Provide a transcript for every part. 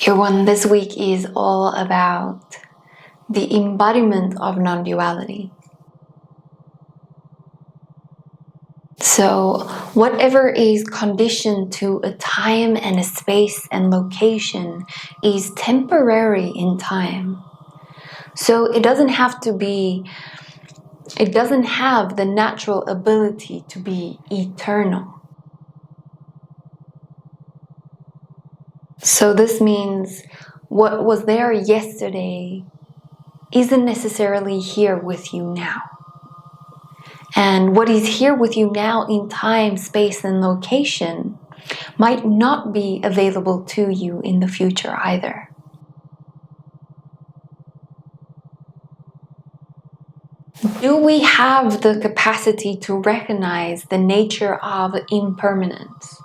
Your one this week is all about the embodiment of non-duality. So whatever is conditioned to a time and a space and location is temporary in time. So it doesn't have the natural ability to be eternal. So this means what was there yesterday isn't necessarily here with you now. And what is here with you now in time, space, and location might not be available to you in the future either. Do we have the capacity to recognize the nature of impermanence?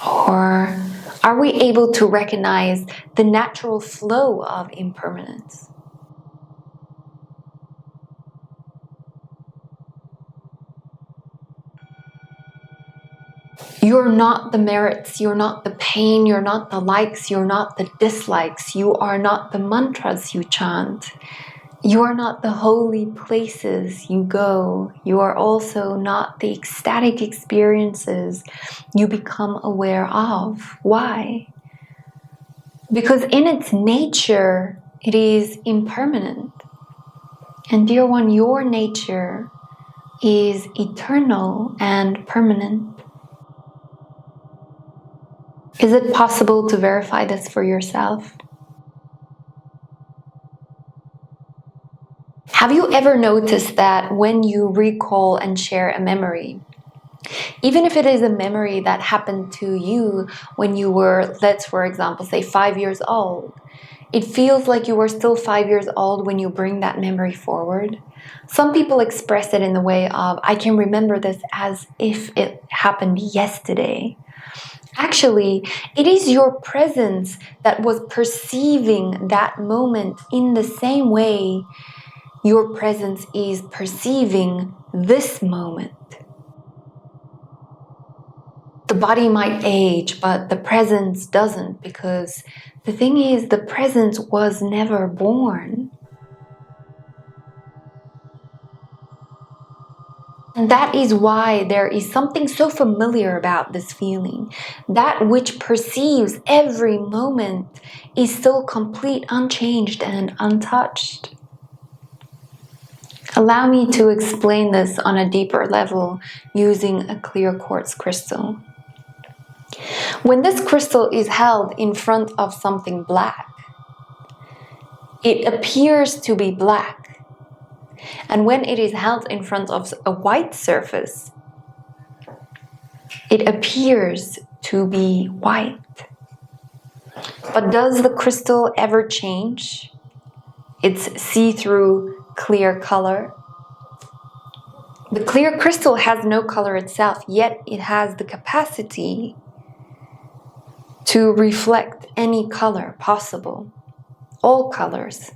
Or are we able to recognize the natural flow of impermanence? You're not the merits, you're not the pain, you're not the likes, you're not the dislikes, you are not the mantras you chant. You are not the holy places you go. You are also not the ecstatic experiences you become aware of. Why? Because in its nature, it is impermanent. And dear one, your nature is eternal and permanent. Is it possible to verify this for yourself? Have you ever noticed that when you recall and share a memory, even if it is a memory that happened to you when you were, let's for example, say 5 years old, it feels like you were still 5 years old when you bring that memory forward? Some people express it in the way of, I can remember this as if it happened yesterday. Actually, it is your presence that was perceiving that moment in the same way your presence is perceiving this moment. The body might age, but the presence doesn't, because the thing is, the presence was never born. And that is why there is something so familiar about this feeling. That which perceives every moment is still complete, unchanged, and untouched. Allow me to explain this on a deeper level using a clear quartz crystal. When this crystal is held in front of something black, it appears to be black. And when it is held in front of a white surface, it appears to be white. But does the crystal ever change its see-through clear color? The clear crystal has no color itself, yet it has the capacity to reflect any color possible, all colors.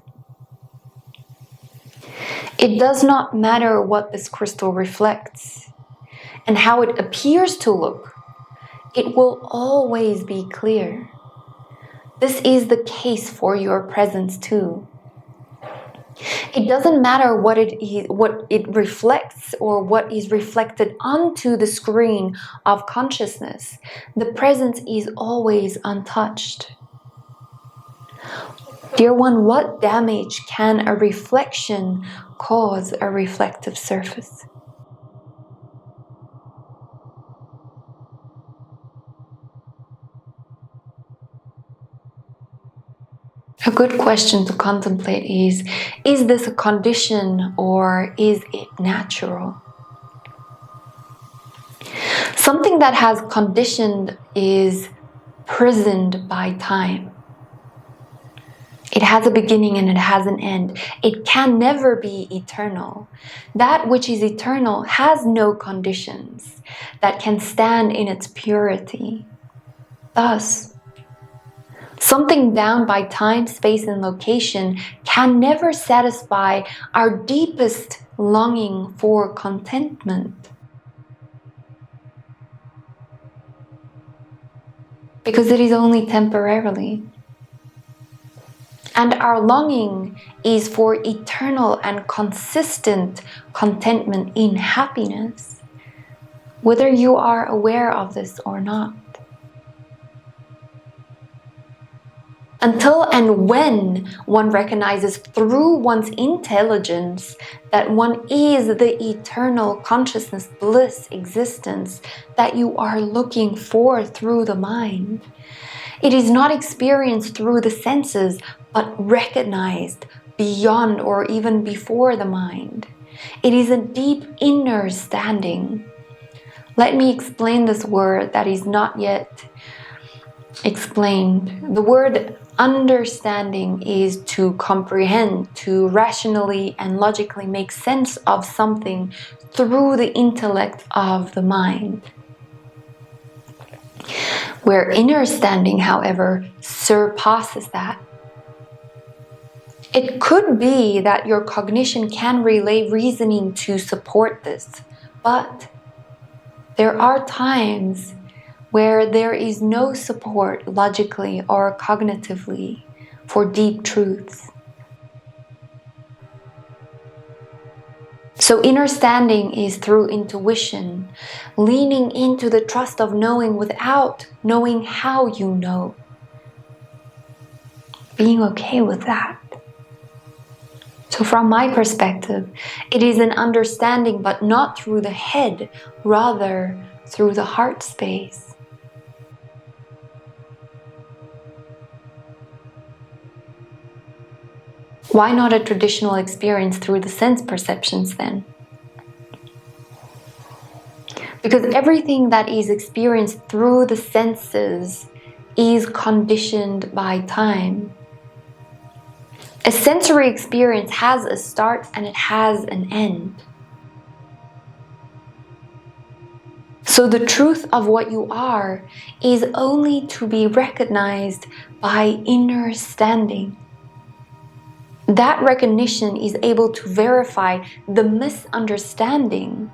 It does not matter what this crystal reflects and how it appears to look, it will always be clear. This is the case for your presence too. It doesn't matter what it reflects or what is reflected onto the screen of consciousness. The presence is always untouched. Dear one, what damage can a reflection cause a reflective surface? A good question to contemplate is this a condition or is it natural? Something that has conditioned is prisoned by time. It has a beginning and it has an end. It can never be eternal. That which is eternal has no conditions that can stand in its purity. Thus, something bound by time, space, and location can never satisfy our deepest longing for contentment. because it is only temporarily. And our longing is for eternal and consistent contentment in happiness, whether you are aware of this or not. Until and when one recognizes through one's intelligence that one is the eternal consciousness, bliss, existence that you are looking for through the mind, it is not experienced through the senses, but recognized beyond or even before the mind. It is a deep inner standing. Let me explain this word that is not yet explained. The word understanding is to comprehend, to rationally and logically make sense of something through the intellect of the mind. Where inner standing, however, surpasses that. It could be that your cognition can relay reasoning to support this, but there are times where there is no support logically or cognitively for deep truths. So inner standing is through intuition, leaning into the trust of knowing without knowing how you know. Being okay with that. So from my perspective, it is an understanding, but not through the head, rather through the heart space. Why not a traditional experience through the sense perceptions then? Because everything that is experienced through the senses is conditioned by time. A sensory experience has a start and it has an end. So the truth of what you are is only to be recognized by inner standing. That recognition is able to verify the misunderstanding.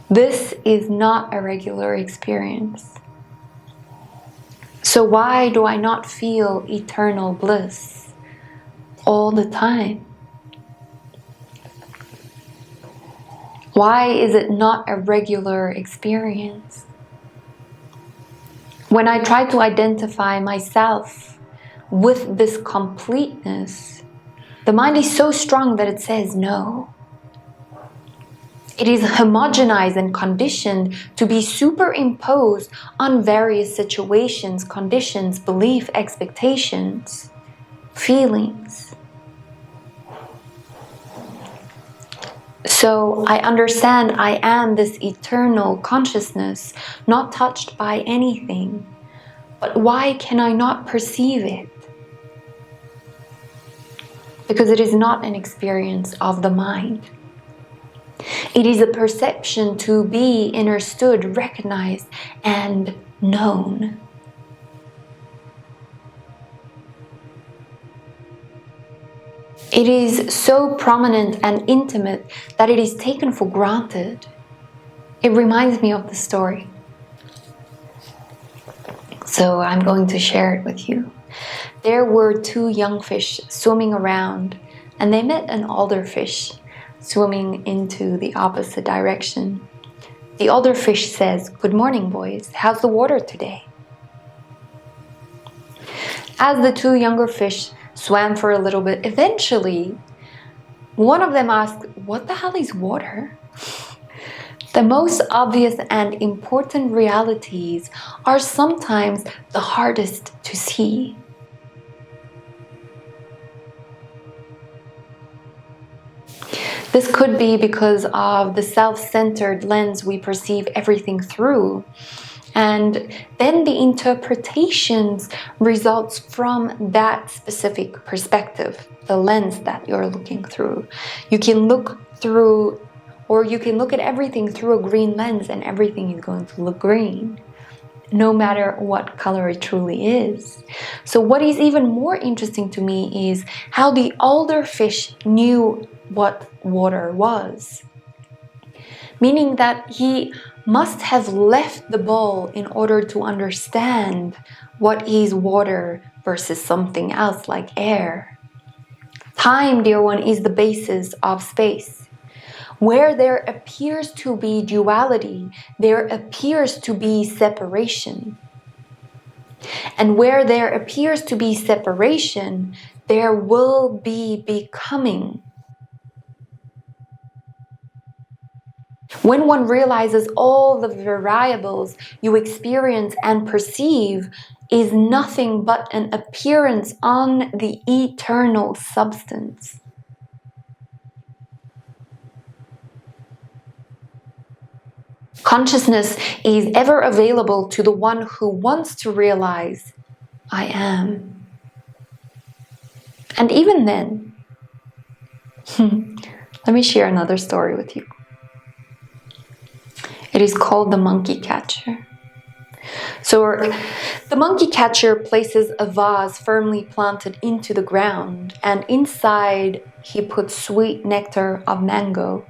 This is not a regular experience. So why do I not feel eternal bliss all the time? Why is it not a regular experience? When I try to identify myself with this completeness, the mind is so strong that it says no. It is homogenized and conditioned to be superimposed on various situations, conditions, belief, expectations, feelings. So I understand I am this eternal consciousness, not touched by anything. But why can I not perceive it? Because it is not an experience of the mind. It is a perception to be understood, recognized, and known. It is so prominent and intimate that it is taken for granted. It reminds me of the story. So I'm going to share it with you. There were two young fish swimming around, and they met an older fish swimming into the opposite direction. The older fish says, "Good morning, boys. How's the water today?" As the two younger fish swam for a little bit, eventually, one of them asked, "What the hell is water?" The most obvious and important realities are sometimes the hardest to see. This could be because of the self-centered lens we perceive everything through. And then the interpretations results from that specific perspective, the lens that you're looking through. You can look through, or you can look at everything through a green lens and everything is going to look green, no matter what color it truly is. So what is even more interesting to me is how the older fish knew what water was. meaning that he must have left the bowl in order to understand what is water versus something else like air. Time, dear one, is the basis of space. Where there appears to be duality, there appears to be separation. And where there appears to be separation, there will be becoming. When one realizes all the variables you experience and perceive is nothing but an appearance on the eternal substance. Consciousness is ever available to the one who wants to realize, I am. And even then, let me share another story with you. It is called the monkey catcher. So the monkey catcher places a vase firmly planted into the ground, and inside he puts sweet nectar of mango.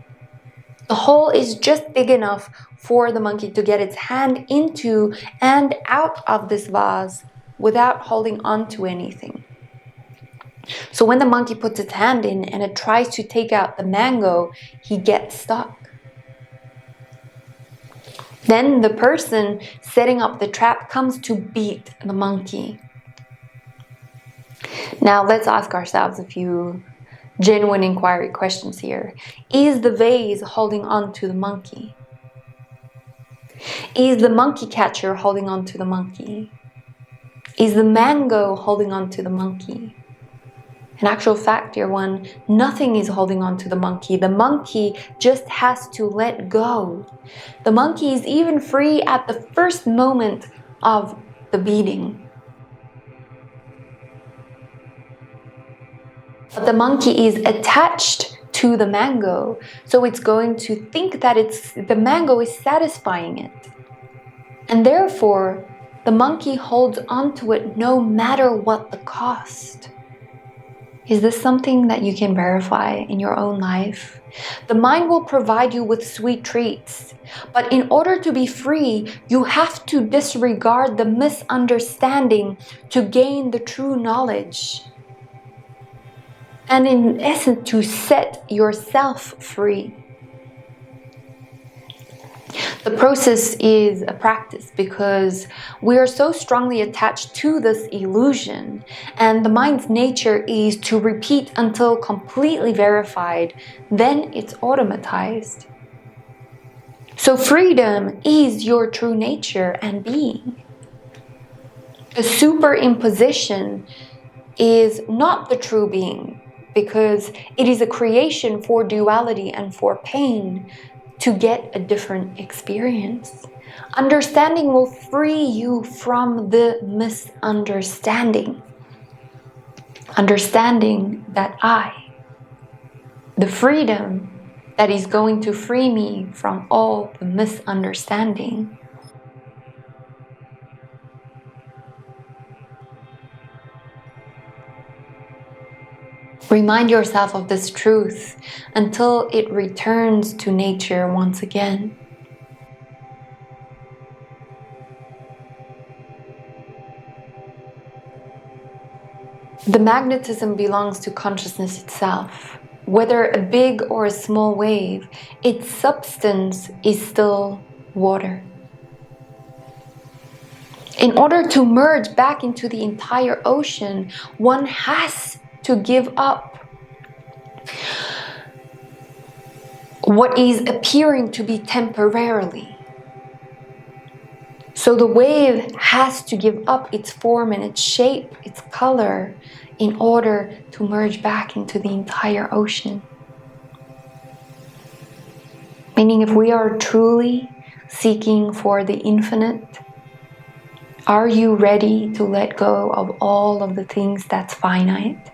The hole is just big enough for the monkey to get its hand into and out of this vase without holding on to anything. So when the monkey puts its hand in and it tries to take out the mango, he gets stuck. Then the person setting up the trap comes to beat the monkey. Now let's ask ourselves a few genuine inquiry questions here. Is the vase holding on to the monkey? Is the monkey catcher holding on to the monkey? Is the mango holding on to the monkey? In actual fact, dear one, nothing is holding on to the monkey. The monkey just has to let go. The monkey is even free at the first moment of the beating. But the monkey is attached to the mango, so it's going to think that the mango is satisfying it. And therefore, the monkey holds onto it no matter what the cost. Is this something that you can verify in your own life? The mind will provide you with sweet treats, but in order to be free, you have to disregard the misunderstanding to gain the true knowledge. And in essence, to set yourself free. The process is a practice because we are so strongly attached to this illusion, and the mind's nature is to repeat until completely verified, then it's automatized. So freedom is your true nature and being. The superimposition is not the true being because it is a creation for duality and for pain, to get a different experience. Understanding will free you from the misunderstanding. Understanding that the freedom that is going to free me from all the misunderstanding. Remind yourself of this truth until it returns to nature once again. The magnetism belongs to consciousness itself. Whether a big or a small wave, its substance is still water. In order to merge back into the entire ocean, one has to give up what is appearing to be temporarily. So the wave has to give up its form and its shape, its color, in order to merge back into the entire ocean. Meaning, if we are truly seeking for the infinite, are you ready to let go of all of the things that's finite?